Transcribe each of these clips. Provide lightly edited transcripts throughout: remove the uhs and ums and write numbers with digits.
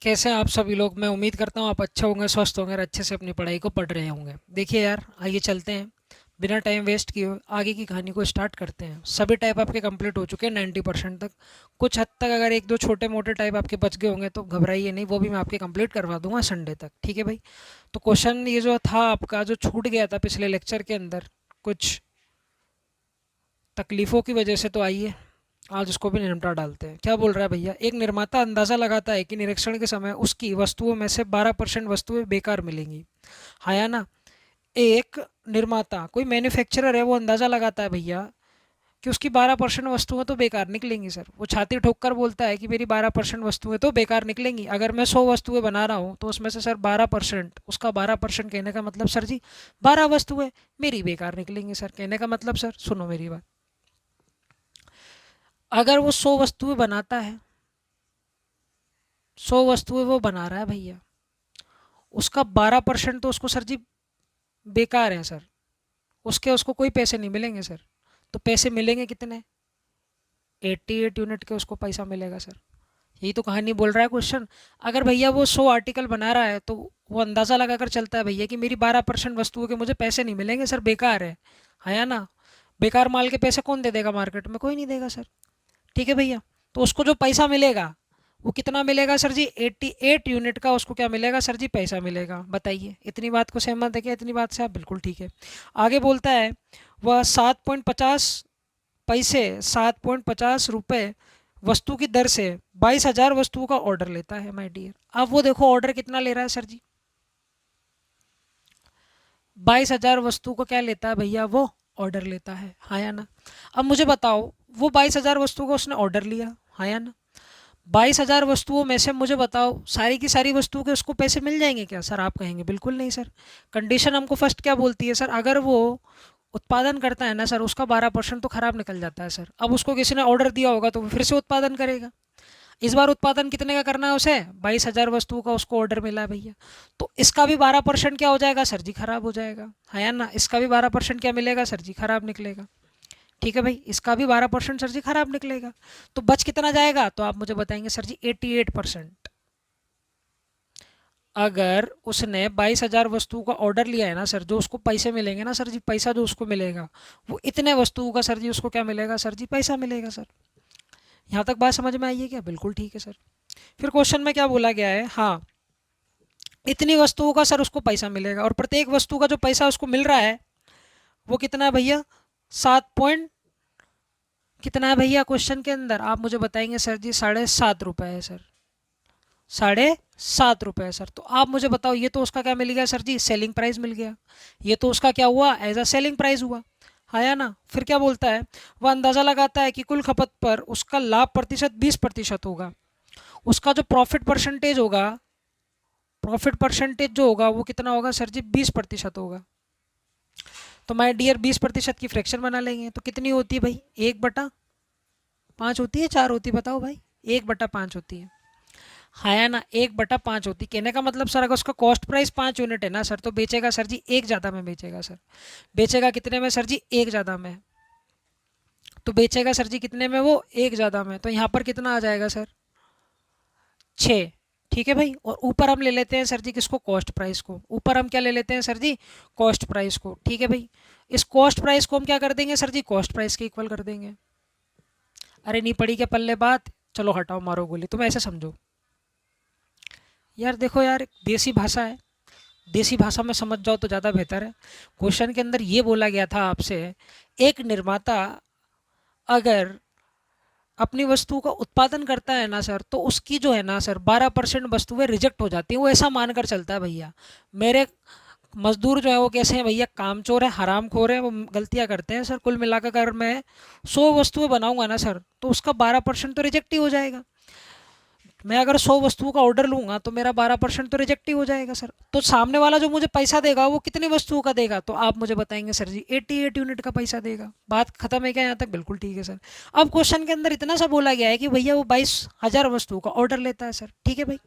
कैसे हैं आप सभी लोग। मैं उम्मीद करता हूँ आप अच्छे होंगे, स्वस्थ होंगे और अच्छे से अपनी पढ़ाई को पढ़ रहे होंगे। देखिए यार, आइए चलते हैं, बिना टाइम वेस्ट किए आगे की कहानी को स्टार्ट करते हैं। सभी टाइप आपके कंप्लीट हो चुके हैं 90% तक। कुछ हद तक अगर एक दो छोटे मोटे टाइप आपके बच गए होंगे तो घबराइए नहीं, वो भी मैं आपके कंप्लीट करवा दूंगा संडे तक। ठीक है भाई। तो क्वेश्चन ये जो था आपका, जो छूट गया था पिछले लेक्चर के अंदर कुछ तकलीफ़ों की वजह से, तो आइए आज उसको भी निपटा डालते हैं। क्या बोल रहा है भैया? एक निर्माता अंदाज़ा लगाता है कि निरीक्षण के समय उसकी वस्तुओं में से 12% वस्तुएं बेकार मिलेंगी। हाँ या ना? एक निर्माता, कोई मैन्युफैक्चरर है, वो अंदाज़ा लगाता है भैया कि उसकी 12% वस्तुएं तो बेकार निकलेंगी सर। वो छाती ठोक कर बोलता है कि मेरी 12% वस्तुएं तो बेकार निकलेंगी। अगर मैं 100 वस्तुएं बना रहा हूँ तो उसमें से सर 12%, उसका 12% कहने का मतलब सर जी 12 वस्तुएं मेरी बेकार निकलेंगी सर। कहने का मतलब सर, सुनो मेरी बात, अगर वो 100 वस्तुएं बनाता है, 100 वस्तुएं वो बना रहा है भैया, उसका 12% तो उसको सर जी बेकार है सर। उसके उसको कोई पैसे नहीं मिलेंगे सर। तो पैसे मिलेंगे कितने? 88 यूनिट के उसको पैसा मिलेगा सर। यही तो कहानी बोल रहा है क्वेश्चन। अगर भैया वो 100 आर्टिकल बना रहा है तो वो अंदाज़ा लगा कर चलता है भैया कि मेरी 12% वस्तुओं के मुझे पैसे नहीं मिलेंगे सर, बेकार है या ना? बेकार माल के पैसे कौन दे देगा मार्केट में? कोई नहीं देगा सर। ठीक है भैया। तो उसको जो पैसा मिलेगा वो कितना मिलेगा सर जी? 88 यूनिट का उसको क्या मिलेगा सर जी? पैसा मिलेगा। बताइए, इतनी बात को सहमत है क्या? इतनी बात से आप बिल्कुल ठीक है। आगे बोलता है, वह 7.50 पैसे, 7.50 रुपये वस्तु की दर से 22,000 वस्तुओं का ऑर्डर लेता है माय डियर। अब वो देखो ऑर्डर कितना ले रहा है सर जी? 22,000 वस्तु को क्या लेता है भैया? वो ऑर्डर लेता है। हाँ या ना? अब मुझे बताओ, वो 22,000 वस्तुओं को उसने ऑर्डर लिया, हाँ या ना? 22,000 वस्तुओं में से मुझे बताओ सारी की सारी वस्तुओं के उसको पैसे मिल जाएंगे क्या सर? आप कहेंगे बिल्कुल नहीं सर। कंडीशन हमको फर्स्ट क्या बोलती है सर? अगर वो उत्पादन करता है ना सर, उसका 12% तो खराब निकल जाता है सर। अब उसको किसी ने ऑर्डर दिया होगा तो वो फिर से उत्पादन करेगा। इस बार उत्पादन कितने का करना है उसे? 22,000 वस्तुओं का उसको ऑर्डर मिला है भैया। तो इसका भी 12% क्या हो जाएगा सर जी? खराब हो जाएगा। है या ना? इसका भी 12% क्या मिलेगा सर जी? खराब निकलेगा। ठीक है भाई, इसका भी 12% सर जी खराब निकलेगा। तो बच कितना जाएगा? तो आप मुझे बताएंगे सर जी 88%। अगर उसने 22,000 वस्तुओं का ऑर्डर लिया है ना सर, जो उसको पैसे मिलेंगे ना सर जी, पैसा जो उसको मिलेगा वो इतने वस्तुओं का सर जी उसको क्या मिलेगा सर जी? पैसा मिलेगा सर। यहाँ तक बात समझ में आई है क्या? बिल्कुल ठीक है सर। फिर क्वेश्चन में क्या बोला गया है? हाँ, इतनी वस्तुओं का सर उसको पैसा मिलेगा और प्रत्येक वस्तु का जो पैसा उसको मिल रहा है वो कितना है भैया? 7 कितना है भैया क्वेश्चन के अंदर? आप मुझे बताएंगे सर जी 7.5 रुपये है सर। 7.5 रुपये है सर। तो आप मुझे बताओ, ये तो उसका क्या मिल गया सर जी? सेलिंग प्राइस मिल गया। ये तो उसका क्या हुआ? एज अ सेलिंग प्राइस हुआ। हाँ या ना? फिर क्या बोलता है? वह अंदाज़ा लगाता है कि कुल खपत पर उसका लाभ प्रतिशत 20% होगा। उसका जो प्रॉफिट परसेंटेज होगा, प्रॉफिट परसेंटेज जो होगा वो कितना होगा सर जी? 20% होगा। तो माय डियर 20% की फ्रैक्शन बना लेंगे तो कितनी होती है भाई? 1/5 होती है, 4 होती है? बताओ भाई। 1/5 होती है। हाँ या ना? 1/5 होती। कहने का मतलब सर, अगर उसका कॉस्ट प्राइस 5 यूनिट है ना सर, तो बेचेगा सर जी एक ज़्यादा में बेचेगा सर। बेचेगा कितने में सर जी? एक ज़्यादा में। तो बेचेगा सर जी कितने में? वो एक ज़्यादा में। तो यहाँ पर कितना आ जाएगा सर? 6। ठीक है भाई। और ऊपर हम ले लेते हैं सर जी किसको? कॉस्ट प्राइस को। ऊपर हम क्या ले लेते हैं सर जी? कॉस्ट प्राइस को। ठीक है भाई। इस कॉस्ट प्राइस को हम क्या कर देंगे सर जी? कॉस्ट प्राइस के इक्वल कर देंगे। अरे नहीं पड़ी क्या पल्ले बात? चलो हटाओ, मारो गोली। तुम ऐसे समझो यार, देखो यार, देसी भाषा है, देसी भाषा में समझ जाओ तो ज़्यादा बेहतर है। क्वेश्चन के अंदर ये बोला गया था आपसे, एक निर्माता अगर अपनी वस्तु का उत्पादन करता है ना सर, तो उसकी जो है ना सर 12% वस्तुएं रिजेक्ट हो जाती हैं। वो ऐसा मानकर चलता है भैया, मेरे मजदूर जो है वो कैसे हैं भैया? कामचोर है, हरामखोर है, वो गलतियां करते हैं सर। कुल मिलाकर अगर मैं 100 वस्तुएं बनाऊंगा ना सर, तो उसका 12% तो रिजेक्ट ही हो जाएगा। मैं अगर 100 वस्तुओं का ऑर्डर लूंगा तो मेरा 12% तो रिजेक्ट ही हो जाएगा सर। तो सामने वाला जो मुझे पैसा देगा वो कितनी वस्तुओं का देगा? तो आप मुझे बताएंगे सर जी 88 यूनिट का पैसा देगा। बात खत्म है क्या यहाँ तक? बिल्कुल ठीक है सर। अब क्वेश्चन के अंदर इतना सा बोला गया है कि भैया वो 22,000 वस्तुओं का ऑर्डर लेता है सर। ठीक है भाई।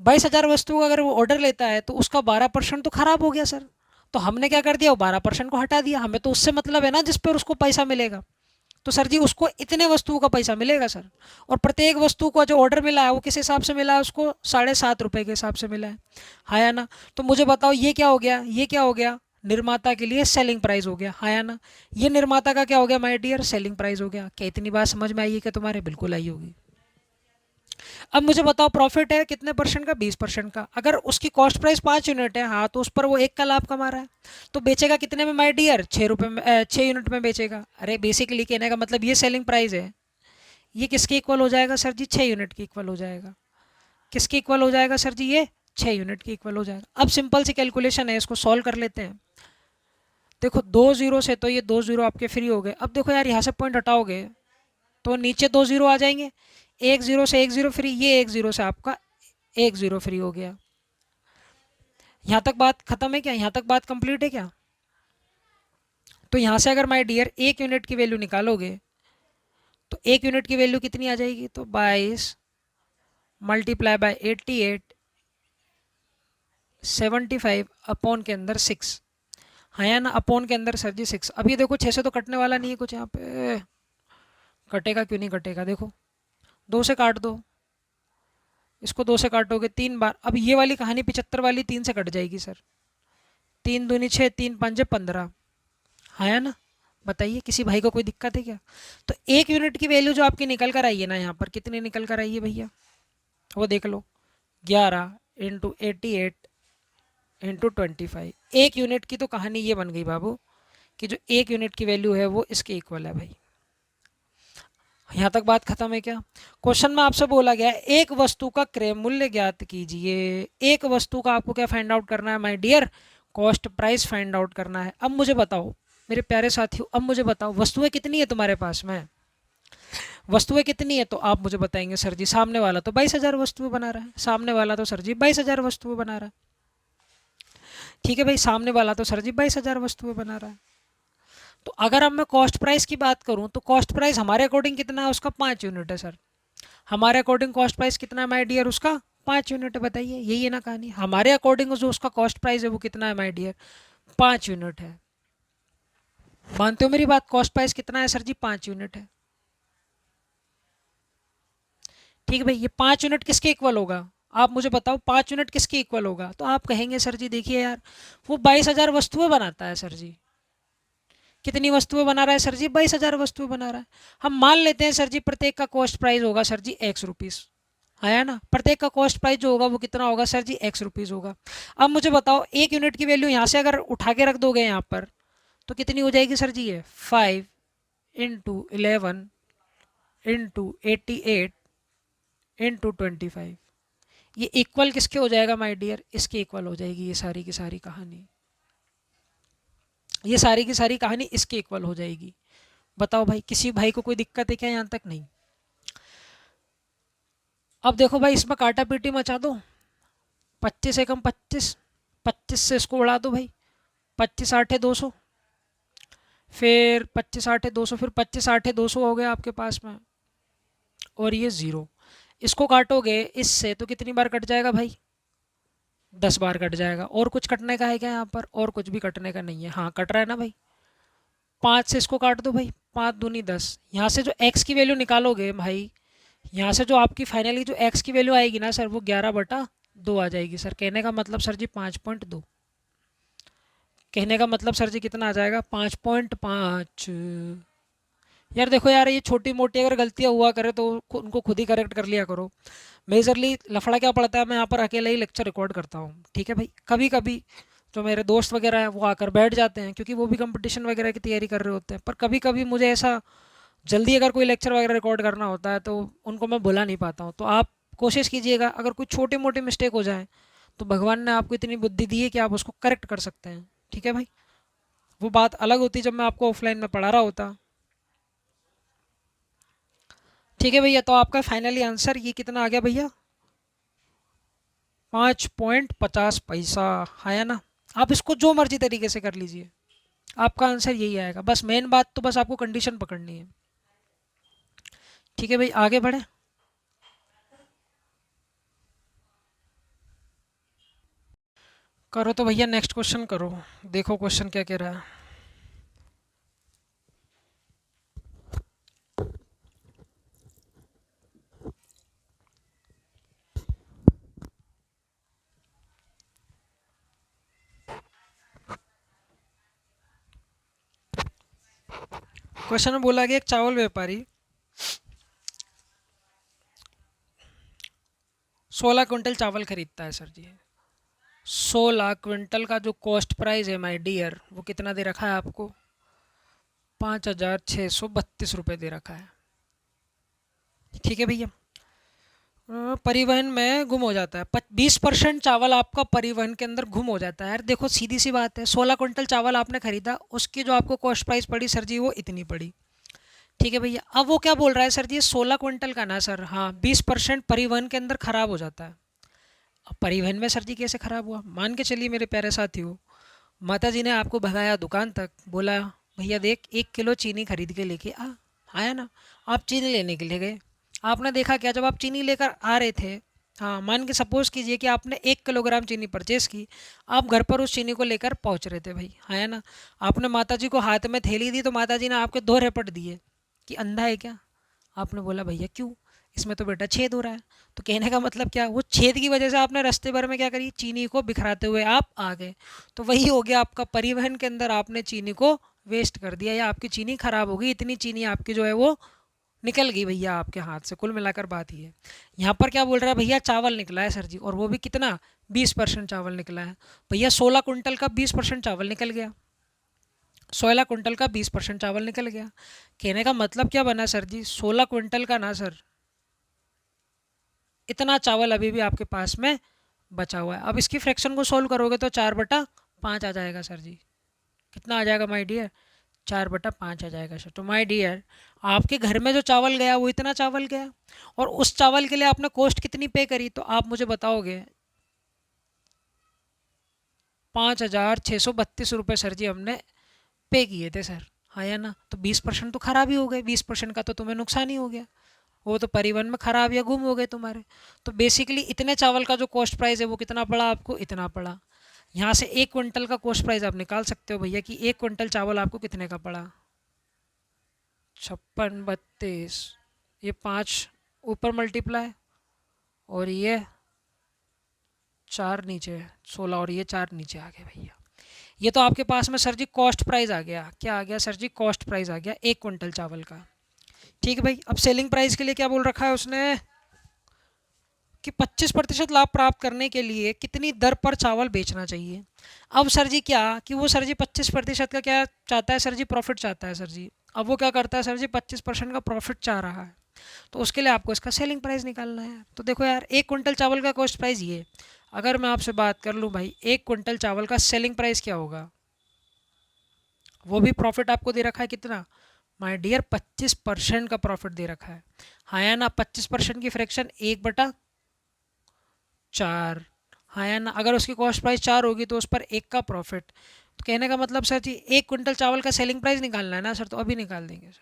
22,000 वस्तुओं का अगर वो ऑर्डर लेता है तो उसका 12% तो खराब हो गया सर। तो हमने क्या कर दिया? वो 12% को हटा दिया। हमें तो उससे मतलब है ना जिस पर उसको पैसा मिलेगा। तो सर जी उसको इतने वस्तुओं का पैसा मिलेगा सर। और प्रत्येक वस्तु को जो ऑर्डर मिला है वो किस हिसाब से मिला है, उसको 7.5 रुपये के हिसाब से मिला है या ना। तो मुझे बताओ ये क्या हो गया, ये क्या हो गया, निर्माता के लिए सेलिंग प्राइस हो गया, है या ना। ये निर्माता का क्या हो गया माय डियर, सेलिंग प्राइस हो गया। क्या इतनी बात समझ में आई है क्या तुम्हारे, बिल्कुल आई होगी। अब मुझे बताओ प्रॉफिट है कितने परसेंट का, 20% का। अगर उसकी कॉस्ट प्राइस 5 यूनिट है, हाँ, तो उस पर वो 1 का लाभ कमा रहा है। तो बेचेगा कितने में माय डियर, 6 रुपये में, 6 यूनिट में बेचेगा। अरे बेसिकली कहने का मतलब ये सेलिंग प्राइस है, ये किसके इक्वल हो जाएगा सर जी, 6 यूनिट के इक्वल हो जाएगा। किसके इक्वल हो जाएगा सर जी, ये 6 यूनिट के इक्वल हो जाएगा। अब सिंपल सी कैलकुलेशन है, इसको सॉल्व कर लेते हैं। देखो 2 जीरो से तो ये 2 जीरो आपके फ्री हो गए। अब देखो यार यहाँ से पॉइंट हटाओगे तो नीचे 2 जीरो आ जाएंगे। 1 जीरो से 1 जीरो फ्री, ये 1 जीरो से आपका 1 जीरो फ्री हो गया। यहाँ तक बात खत्म है क्या, यहाँ तक बात कंप्लीट है क्या। तो यहाँ से अगर माय डियर 1 यूनिट की वैल्यू निकालोगे तो 1 यूनिट की वैल्यू कितनी आ जाएगी, तो 22 मल्टीप्लाई बाय 88 75 अपॉन के अंदर 6, हाँ या ना, अपॉन के अंदर सर जी 6। अब ये देखो 6 से तो कटने वाला नहीं है कुछ, यहाँ पे कटेगा क्यों नहीं कटेगा, देखो 2 से काट दो, इसको 2 से काटोगे 3 बार। अब ये वाली कहानी 75 वाली 3 से कट जाएगी सर, 3 दूनी 6, 3 पंजे 15, हाँ या ना। बताइए किसी भाई को कोई दिक्कत है क्या। तो 1 यूनिट की वैल्यू जो आपकी निकल कर आई है ना, यहाँ पर कितनी निकल कर आई है भैया, वो देख लो, 11 × 88 × 25। 1 यूनिट की तो कहानी ये बन गई बाबू कि जो 1 यूनिट की वैल्यू है वो इसके इक्वल है भाई। यहाँ तक बात खत्म है क्या। क्वेश्चन में आपसे बोला गया है एक वस्तु का क्रय मूल्य ज्ञात कीजिए। एक वस्तु का आपको क्या फाइंड आउट करना है my dear, cost price find out करना है। अब मुझे बताओ मेरे प्यारे साथियों, अब मुझे बताओ वस्तुएं कितनी है तुम्हारे पास में, वस्तुएं कितनी है। तो आप मुझे बताएंगे सर जी सामने वाला तो 22,000 वस्तुएं बना रहा है, सामने वाला तो सर जी 22,000 वस्तुएं बना रहा है। ठीक है भाई, सामने वाला तो सर जी 22,000 वस्तुएं बना रहा है। तो अगर अब मैं कॉस्ट प्राइस की बात करूं तो कॉस्ट प्राइस हमारे अकॉर्डिंग कितना है, उसका 5 यूनिट है सर। हमारे अकॉर्डिंग कॉस्ट प्राइस कितना है माय डियर, उसका 5 यूनिट है। बताइए यही है ना कहानी, हमारे अकॉर्डिंग जो उसका कॉस्ट प्राइस है वो कितना है माय डियर, 5 यूनिट है। मानते हो मेरी बात, कॉस्ट प्राइस कितना है सर जी, 5 यूनिट है। ठीक है भाई, ये 5 यूनिट किसके इक्वल होगा, आप मुझे बताओ 5 यूनिट किसके इक्वल होगा। तो आप कहेंगे सर जी देखिए यार वो 22,000 वस्तुएं बनाता है सर जी। कितनी वस्तुएं बना रहा है सर जी, 22,000 वस्तुएं बना रहा है। हम मान लेते हैं सर जी प्रत्येक का कॉस्ट प्राइस होगा सर जी ₹X, है ना। प्रत्येक का कॉस्ट प्राइस जो होगा वो कितना होगा सर जी, ₹X होगा। अब मुझे बताओ 1 यूनिट की वैल्यू यहाँ से अगर उठा के रख दोगे यहाँ पर तो कितनी हो जाएगी सर जी, ये 5 × 11 × 88 × 25। ये इक्वल किसके हो जाएगा माय डियर, इसके इक्वल हो जाएगी। ये सारी की सारी कहानी, ये सारी की सारी कहानी इसके इक्वल हो जाएगी। बताओ भाई किसी भाई को कोई दिक्कत है क्या, यहाँ तक नहीं। अब देखो भाई इसमें काटा पीटी मचा दो, 25 एकम 25, 25 से इसको उड़ा दो भाई, 25 8 200, फिर 25 8 200, फिर 25 8 200 हो गया आपके पास में, और ये 0। इसको काटोगे इससे तो कितनी बार कट जाएगा भाई, 10 बार कट जाएगा। और कुछ कटने का है क्या यहाँ पर, और कुछ भी कटने का नहीं है। हाँ कट रहा है ना भाई, 5 से इसको काट दो भाई, 5 दूनी 10। यहाँ से जो x की वैल्यू निकालोगे भाई, यहाँ से जो आपकी फाइनली जो x की वैल्यू आएगी ना सर, वो 11/2 आ जाएगी सर। कहने का मतलब सर जी 5.2, कहने का मतलब सर जी कितना आ जाएगा, 5.5। यार देखो यार ये छोटी मोटी अगर गलतियाँ हुआ करे तो उनको खुद ही करेक्ट कर लिया करो। मेजरली लफड़ा क्या पड़ता है, मैं यहाँ पर अकेले ही लेक्चर रिकॉर्ड करता हूँ। ठीक है भाई, कभी कभी जो मेरे दोस्त वगैरह हैं वो आकर बैठ जाते हैं क्योंकि वो भी कंपटीशन वगैरह की तैयारी कर रहे होते हैं। पर कभी कभी मुझे ऐसा जल्दी अगर कोई लेक्चर वगैरह रिकॉर्ड करना होता है तो उनको मैं बुला नहीं पाता हूँ। तो आप कोशिश कीजिएगा अगर कोई छोटे मोटे मिस्टेक हो जाए तो भगवान ने आपको इतनी बुद्धि दी है कि आप उसको करेक्ट कर सकते हैं। ठीक है भाई, वो बात अलग होती जब मैं आपको ऑफलाइन में पढ़ा रहा होता। ठीक है भैया, तो आपका फाइनली आंसर ये कितना आ गया भैया, 5.50 पैसा, है ना। आप इसको जो मर्जी तरीके से कर लीजिए, आपका आंसर यही आएगा। बस मेन बात तो बस आपको कंडीशन पकड़नी है। ठीक है भाई, आगे बढ़े। करो तो भैया नेक्स्ट क्वेश्चन करो, देखो क्वेश्चन क्या कह रहा है। क्वेश्चन में बोला गया एक चावल व्यापारी 16 क्विंटल चावल खरीदता है सर जी। 16 क्विंटल का जो कॉस्ट प्राइस है माय डियर, वो कितना दे रखा है आपको? 5,632 रुपये दे रखा है। ठीक है भैया। परिवहन में गुम हो जाता है, 20% चावल आपका परिवहन के अंदर गुम हो जाता है। यार देखो सीधी सी बात है, 16 क्विंटल चावल आपने खरीदा, उसकी जो आपको कॉस्ट प्राइस पड़ी सर जी वो इतनी पड़ी। ठीक है भैया। अब वो क्या बोल रहा है सर जी, 16 क्विंटल का ना सर, हाँ 20% परिवहन के अंदर खराब हो जाता है। अब परिवहन में सर जी कैसे खराब हुआ? मान के चलिए मेरे प्यारे साथियों, माता जी ने आपको भगाया दुकान तक, बोला भैया देख 1 किलो चीनी खरीद के लेके आ। आया ना? आप चीनी लेने के लिए गए। आपने देखा क्या, जब आप चीनी लेकर आ रहे थे, हाँ मान के सपोज कीजिए कि आपने 1 किलोग्राम चीनी परचेस की, आप घर पर उस चीनी को लेकर पहुंच रहे थे भाई, है ना? आपने माता जी को हाथ में थैली दी तो माता जी ने आपके 2 रपट दिए कि अंधा है क्या? आपने बोला भैया क्यों, इसमें तो बेटा छेद हो रहा है। तो कहने का मतलब क्या, वो छेद की वजह से आपने रास्ते भर में क्या करी, चीनी को बिखराते हुए आप आ गए। तो वही हो गया आपका, परिवहन के अंदर आपने चीनी को वेस्ट कर दिया या आपकी चीनी खराब हो गई, इतनी चीनी आपकी जो है वो निकल गई भैया आपके हाथ से। कुल मिलाकर बात ही है। यहाँ पर क्या बोल रहा है भैया, चावल निकला है सर जी, और वो भी कितना, 20% चावल निकला है। भैया 16 क्विंटल का 20% चावल निकल गया, 16 क्विंटल का 20% चावल निकल गया। कहने का मतलब क्या बना सर जी, 16 क्विंटल का ना सर, इतना चावल अभी भी आपके पास में बचा हुआ है। अब इसकी फ्रैक्शन को सोल्व करोगे तो 4/5 आ जाएगा सर जी। कितना आ जाएगा माय डियर? 4/5 आ जाएगा सर। तो माय डियर, आपके घर में जो चावल गया वो इतना चावल गया, और उस चावल के लिए आपने कॉस्ट कितनी पे करी, तो आप मुझे बताओगे? 5,632 रुपये सर जी हमने पे किए थे सर। हाँ या ना? तो 20% तो खराब ही हो गए, 20% का तो तुम्हें नुकसान ही हो गया। वो तो परिवहन में खराब या गुम हो गए तुम्हारे। तो बेसिकली इतने चावल का जो कॉस्ट प्राइस है वो कितना पड़ा आपको, इतना पड़ा। यहाँ से 1 क्विंटल का कॉस्ट प्राइस आप निकाल सकते हो भैया कि 1 क्विंटल चावल आपको कितने का पड़ा। 56 32, ये 5 ऊपर मल्टीप्लाई, और ये 4 नीचे, 16, और ये 4 नीचे आ गए भैया। ये तो आपके पास में सर जी कॉस्ट प्राइस आ गया। क्या आ गया सर जी? कॉस्ट प्राइस आ गया 1 क्विंटल चावल का। ठीक है भाई। अब सेलिंग प्राइस के लिए क्या बोल रखा है उसने, कि 25% लाभ प्राप्त करने के लिए कितनी दर पर चावल बेचना चाहिए। अब सर जी क्या, कि वो सर जी 25% का क्या चाहता है सर जी, प्रॉफिट चाहता है सर जी। अब वो क्या करता है सर जी, 25% का प्रॉफिट चाह रहा है, तो उसके लिए आपको इसका सेलिंग प्राइस निकालना है। तो देखो यार, 1 क्विंटल चावल का कॉस्ट प्राइस ये, अगर मैं आपसे बात कर लूँ भाई 1 क्विंटल चावल का सेलिंग प्राइस क्या होगा, वो भी प्रॉफिट आपको दे रखा है कितना माय डियर, 25% का प्रॉफिट दे रखा है। हाँ या ना? 25% की फ्रैक्शन 1/4। हाँ या ना? अगर उसकी कॉस्ट प्राइस 4 होगी तो उस पर 1 का प्रॉफिट। तो कहने का मतलब सर जी 1 क्विंटल चावल का सेलिंग प्राइस निकालना है ना सर, तो अभी निकाल देंगे सर।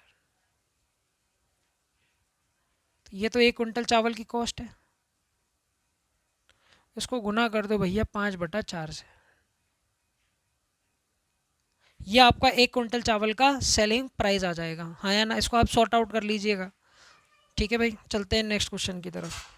तो ये तो 1 क्विंटल चावल की कॉस्ट है, इसको गुना कर दो भैया 5/4 से। ये आपका 1 क्विंटल चावल का सेलिंग प्राइस आ जाएगा। हाँ या ना? इसको आप सॉर्ट आउट कर लीजिएगा। ठीक है भाई, चलते हैं नेक्स्ट क्वेश्चन की तरफ।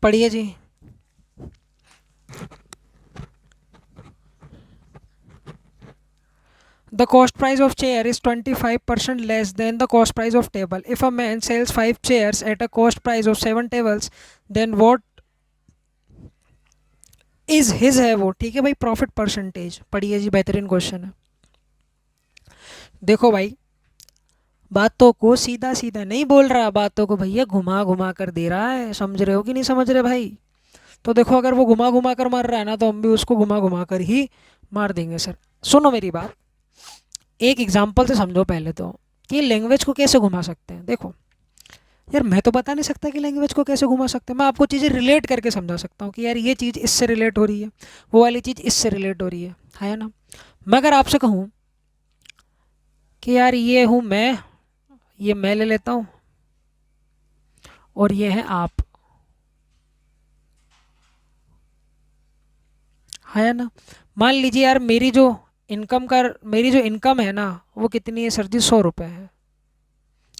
पढ़िए जी। The cost price of chair is 25% less than the cost price of table. If a man sells 5 chairs at a cost price of 7 tables, then what is his है वो, ठीक है भाई, प्रॉफिट परसेंटेज। पढ़िए जी, बेहतरीन क्वेश्चन है। देखो भाई, बातों को सीधा सीधा नहीं बोल रहा, बातों को भैया घुमा घुमा कर दे रहा है। समझ रहे हो कि नहीं समझ रहे भाई? तो देखो, अगर वो घुमा घुमा कर मार रहा है ना, तो हम भी उसको घुमा घुमा कर ही मार देंगे सर। सुनो मेरी बात, एक एग्जाम्पल से समझो पहले तो कि लैंग्वेज को कैसे घुमा सकते हैं। देखो यार, मैं तो बता नहीं सकता कि लैंग्वेज को कैसे घुमा सकते हैं। मैं आपको चीज़ें रिलेट करके समझा सकता हूँ कि यार ये चीज़ इससे रिलेट हो रही है, वो वाली चीज़ इससे रिलेट हो रही है ना। मैं अगर आपसे कहूँ कि यार ये हूँ मैं, ये मैं ले लेता हूँ, और ये है आप, है ना। मान लीजिए यार, मेरी जो इनकम है ना, वो कितनी है सर जी? 100 रुपये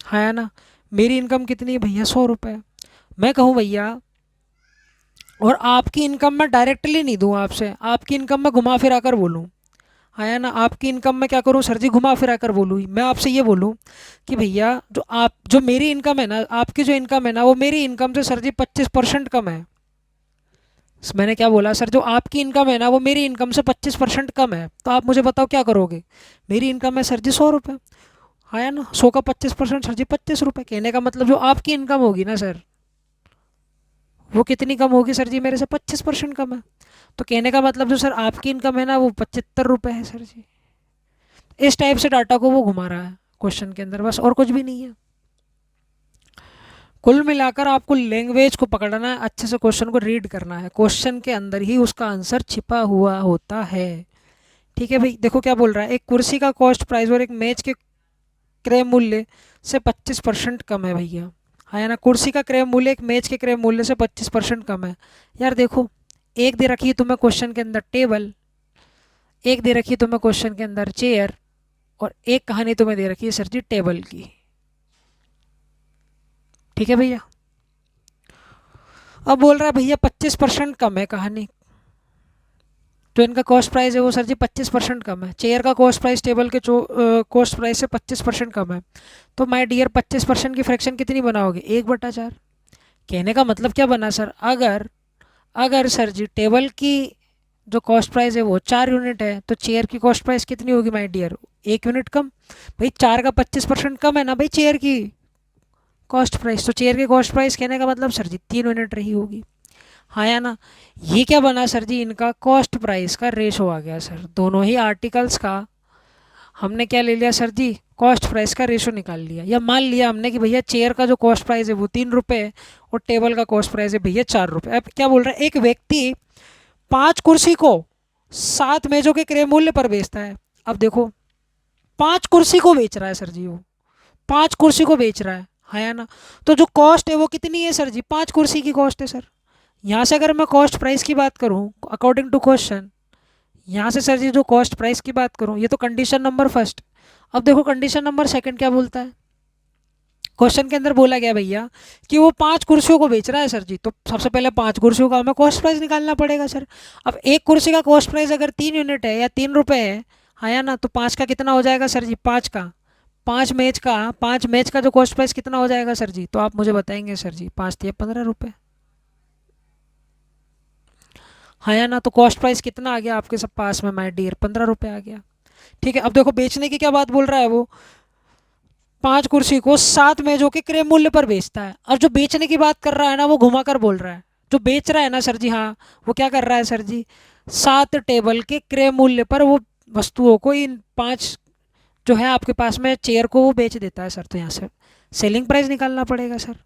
है ना। मेरी इनकम कितनी है भैया? 100 रुपये। मैं कहूँ भैया, और आपकी इनकम मैं डायरेक्टली नहीं दूँ आपसे, आपकी इनकम मैं घुमा फिरा कर बोलूँ, है ना। आपकी इनकम में क्या करूँ सर जी? घुमा फिरा कर बोलूँ। मैं आपसे ये बोलूँ कि भैया, जो मेरी इनकम है ना, आपकी जो इनकम है ना, वो मेरी इनकम से सर जी 25% कम है। मैंने क्या बोला सर? जो आपकी इनकम है ना, वो मेरी इनकम से 25% कम है। तो आप मुझे बताओ क्या करोगे? मेरी इनकम है सर जी 100 रुपये, है ना। 100 का 25% सर जी 25 रुपये। कहने का मतलब जो आपकी इनकम होगी ना सर, वो कितनी कम होगी सर जी? मेरे से 25% कम है। तो कहने का मतलब जो सर आपकी इनकम है ना, वो 75 रुपये है सर जी। इस टाइप से डाटा को वो घुमा रहा है क्वेश्चन के अंदर, बस, और कुछ भी नहीं है। कुल मिलाकर आपको लैंग्वेज को पकड़ना है, अच्छे से क्वेश्चन को रीड करना है। क्वेश्चन के अंदर ही उसका आंसर छिपा हुआ होता है। ठीक है भाई। देखो क्या बोल रहा है, एक कुर्सी का कॉस्ट प्राइस और एक मेज के क्रय मूल्य से 25% कम है भैया, है ना। कुर्सी का क्रय मूल्य एक मेज के क्रय मूल्य से 25% कम है। यार देखो, एक दे रखी है तुम्हें क्वेश्चन के अंदर टेबल, एक दे रखी है तुम्हें क्वेश्चन के अंदर चेयर, और एक कहानी तुम्हें दे रखी है सर जी टेबल की। ठीक है भैया। अब बोल रहा है भैया 25% कम है कहानी, तो इनका कॉस्ट प्राइस है वो सर जी 25% कम है। चेयर का कॉस्ट प्राइस टेबल के कॉस्ट प्राइस से 25% कम है। तो माय डियर, 25% की फ्रैक्शन कितनी बनाओगे? 1/4। कहने का मतलब क्या बना सर? अगर अगर सर जी टेबल की जो कॉस्ट प्राइस है वो 4 यूनिट है, तो चेयर की कॉस्ट प्राइस कितनी होगी माय डियर? 1 यूनिट कम। भाई 4 का 25% कम है ना भाई चेयर की कॉस्ट प्राइस, तो चेयर की कॉस्ट प्राइस कहने का मतलब सर जी 3 यूनिट रही होगी, हाँ या ना। ये क्या बना सर जी? इनका कॉस्ट प्राइस का रेशो आ गया सर। दोनों ही आर्टिकल्स का हमने क्या ले लिया सर जी? कॉस्ट प्राइस का रेशो निकाल लिया। या मान लिया हमने कि भैया चेयर का जो कॉस्ट प्राइस है वो 3 रुपये है, और टेबल का कॉस्ट प्राइस है भैया 4 रुपये। अब क्या बोल रहा है, एक व्यक्ति 5 कुर्सी को 7 मेजों के क्रय मूल्य पर बेचता है। अब देखो, 5 कुर्सी को बेच रहा है सर जी, वो 5 कुर्सी को बेच रहा है या ना। तो जो कॉस्ट है वो कितनी है सर जी? 5 कुर्सी की कॉस्ट है सर। यहाँ से अगर मैं कॉस्ट प्राइस की बात करूँ अकॉर्डिंग टू क्वेश्चन, यहाँ से सर जी जो कॉस्ट प्राइस की बात करूँ, ये तो कंडीशन नंबर फर्स्ट। अब देखो कंडीशन नंबर सेकंड क्या बोलता है। क्वेश्चन के अंदर बोला गया भैया कि वो 5 कुर्सियों को बेच रहा है सर जी, तो सबसे पहले 5 कुर्सियों का हमें कॉस्ट प्राइस निकालना पड़ेगा सर। अब एक कुर्सी का कॉस्ट प्राइस अगर 3 यूनिट है या 3 रुपये है, हाँ या ना, तो 5 का कितना हो जाएगा सर जी? 5 का 5 मैच का जो कॉस्ट प्राइस कितना हो जाएगा सर जी? तो आप मुझे बताएंगे सर जी। 5 × 3 = 15 रुपये, हाँ या ना। तो कॉस्ट प्राइस कितना आ गया आपके सब पास में माय डियर? 15 रुपये आ गया। ठीक है। अब देखो बेचने की क्या बात बोल रहा है वो, 5 कुर्सी को 7 मेजों के क्रय मूल्य पर बेचता है। और जो बेचने की बात कर रहा है ना, वो घुमा कर बोल रहा है। जो बेच रहा है ना सर जी, हाँ, वो क्या कर रहा है सर जी? 7 टेबल के क्रय मूल्य पर वो वस्तुओं को, इन 5 जो है आपके पास में चेयर को, वो बेच देता है सर। तो यहाँ से सेलिंग प्राइस निकालना पड़ेगा सर।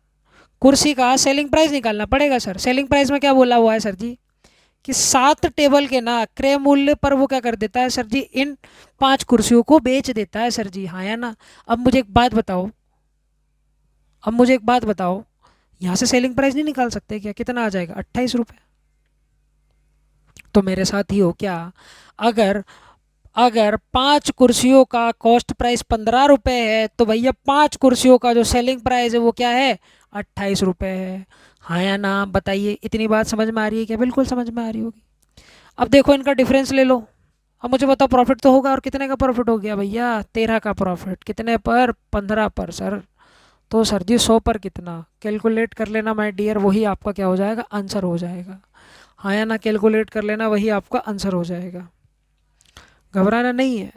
कुर्सी का सेलिंग प्राइस निकालना पड़ेगा सर। सेलिंग प्राइस में क्या बोला हुआ है सर जी? कि 7 टेबल के ना क्रय मूल्य पर वो क्या कर देता है सर जी? इन 5 कुर्सियों को बेच देता है सर जी, हाँ या ना। अब मुझे एक बात बताओ, यहाँ से सेलिंग प्राइस नहीं निकाल सकते क्या? कितना आ जाएगा? 28 रुपये। तो मेरे साथ ही हो क्या? अगर अगर 5 कुर्सियों का कॉस्ट प्राइस 15 रुपये है, तो भैया 5 कुर्सियों का जो सेलिंग प्राइस है वो क्या है? 28 रुपये है, हाँ या ना, आप बताइए, इतनी बात समझ में आ रही है क्या? बिल्कुल समझ में आ रही होगी। अब देखो इनका डिफरेंस ले लो। अब मुझे बताओ प्रॉफिट तो होगा, और कितने का प्रॉफिट हो गया भैया? 13 का प्रॉफिट। कितने पर? 15 पर सर। तो सर जी 100 पर कितना? कैलकुलेट कर लेना माय डियर, वही आपका क्या हो जाएगा? आंसर हो जाएगा। हाँ या ना, कैलकुलेट कर लेना, वही आपका आंसर हो जाएगा। घबराना नहीं है।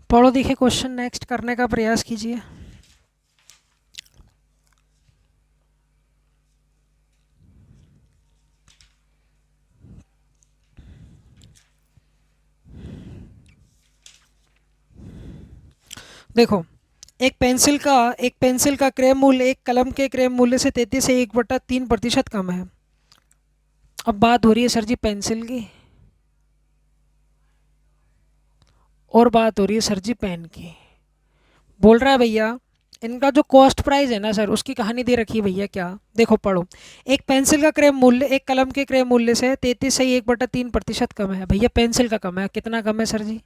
पढ़ो, देखिए क्वेश्चन नेक्स्ट करने का प्रयास कीजिए। देखो, एक पेंसिल का क्रय मूल्य एक कलम के क्रय मूल्य से 33 से 1/3% कम है। अब बात हो रही है सर जी पेंसिल की, और बात हो रही है सर जी पेन की। बोल रहा है भैया इनका जो कॉस्ट प्राइस है ना सर, उसकी कहानी दे रखी है भैया क्या। देखो पढ़ो, एक पेंसिल का क्रय मूल्य एक कलम के क्रय मूल्य से 33 से 1/3% कम है। भैया पेंसिल का कम है, कितना कम है सर जी?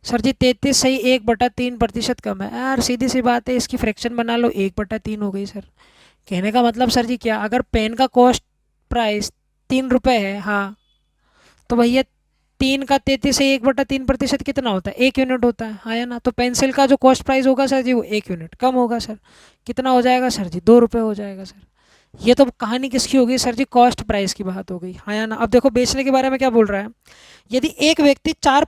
सर जी 33 से 1/3% कम है यार, सीधी सी बात है, इसकी फ्रैक्शन बना लो, 1/3 हो गई सर। कहने का मतलब सर जी क्या, अगर पेन का कॉस्ट प्राइस 3 रुपये है, हाँ, तो भैया 3 का 33 से 1/3% कितना होता है? 1 यूनिट होता है, हाँ या ना। तो पेंसिल का जो कॉस्ट प्राइस होगा सर जी, वो 1 यूनिट कम होगा सर। कितना हो जाएगा सर जी? 2 रुपये हो जाएगा सर। ये तो कहानी किसकी होगी सर जी? कॉस्ट प्राइस की बात हो गई, हाँ या ना। अब देखो बेचने के बारे में क्या बोल रहा है। यदि एक व्यक्ति 4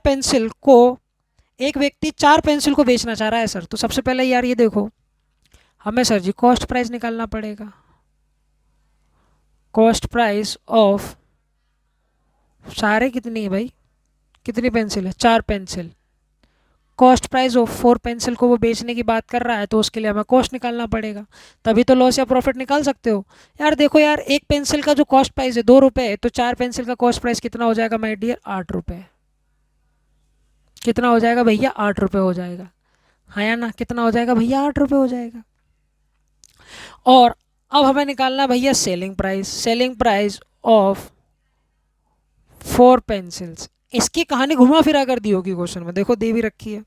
पेंसिल को बेचना चाह रहा है सर, तो सबसे पहले यार ये देखो, हमें सर जी कॉस्ट प्राइस निकालना पड़ेगा। कॉस्ट प्राइस ऑफ सारे कितनी है भाई? कितनी पेंसिल है? 4 pencil. Cost price of 4 pencil को वो बेचने की बात कर रहा है, तो उसके लिए हमें कॉस्ट निकालना पड़ेगा, तभी तो लॉस या प्रॉफिट निकाल सकते हो। यार देखो यार, एक पेंसिल का जो कॉस्ट प्राइस है 2 रुपये, तो 4 पेंसिल का कॉस्ट प्राइस कितना हो जाएगा माय डियर? 8 रुपये। कितना हो जाएगा भैया? 8 रुपये हो जाएगा, हाँ या ना। कितना हो जाएगा भैया? 8 रुपये हो जाएगा। और अब हमें निकालना है भैया सेलिंग प्राइस ऑफ 4 पेंसिल्स। इसकी कहानी घुमा फिरा कर दी होगी क्वेश्चन में, देखो दे भी रखी है।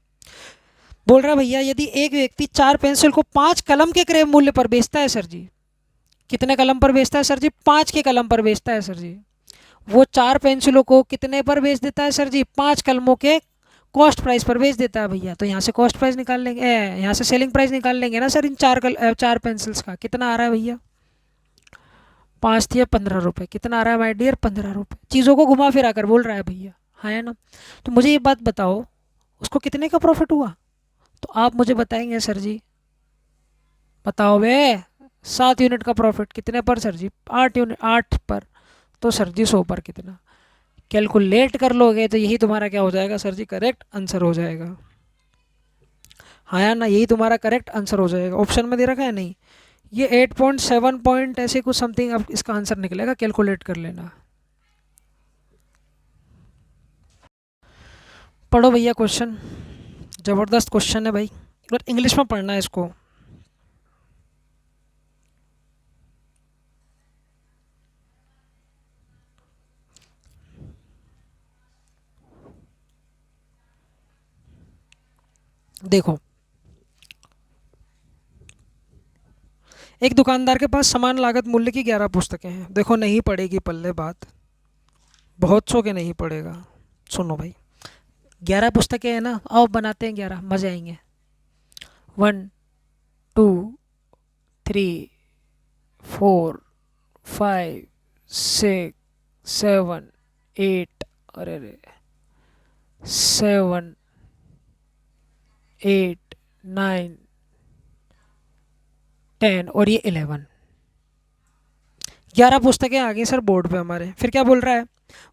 बोल रहा है भैया यदि एक व्यक्ति 4 पेंसिल को 5 कलम के क्रय मूल्य पर बेचता है सर जी। कितने कलम पर बेचता है सर जी? 5 के कलम पर बेचता है सर जी। वो 4 पेंसिलों को कितने पर बेच देता है सर जी? 5 कलमों के कॉस्ट प्राइस पर बेच देता है भैया। तो यहाँ से कॉस्ट प्राइस निकाल लेंगे, यहाँ से सेलिंग प्राइस निकाल लेंगे ना सर। इन 4 पेंसिल्स का कितना आ रहा है भैया? 5 × 15 रुपये। कितना आ रहा है माय डियर? 15 रुपये। चीज़ों को घुमा फिरा कर बोल रहा है भैया, हाँ है ना। तो मुझे ये बात बताओ, उसको कितने का प्रॉफिट हुआ? तो आप मुझे बताएंगे सर जी, बताओ बे। 7 यूनिट का प्रॉफिट। कितने पर सर जी? 8 यूनिट, 8 पर। तो सर जी 100 पर कितना? कैलकुलेट कर लोगे तो यही तुम्हारा क्या हो जाएगा सर जी? करेक्ट आंसर हो जाएगा, हाँ या ना। यही तुम्हारा करेक्ट आंसर हो जाएगा। ऑप्शन में दे रखा है नहीं, ये 8.7 पॉइंट ऐसे कुछ समथिंग अब इसका आंसर निकलेगा, कैलकुलेट कर लेना। पढ़ो भैया क्वेश्चन, ज़बरदस्त क्वेश्चन है भाई, बट इंग्लिश में पढ़ना है इसको। देखो, एक दुकानदार के पास समान लागत मूल्य की 11 पुस्तकें हैं। देखो नहीं पड़ेगी पल्ले बात, बहुत सौ के नहीं पड़ेगा। सुनो भाई, 11 पुस्तकें हैं ना, आओ बनाते हैं 11, मजे आएंगे। 1 2 3 4 5 6 7 8, अरे रे, 7 8 9 10, और ये 11। 11 पुस्तकें आ गई सर बोर्ड पे हमारे। फिर क्या बोल रहा है,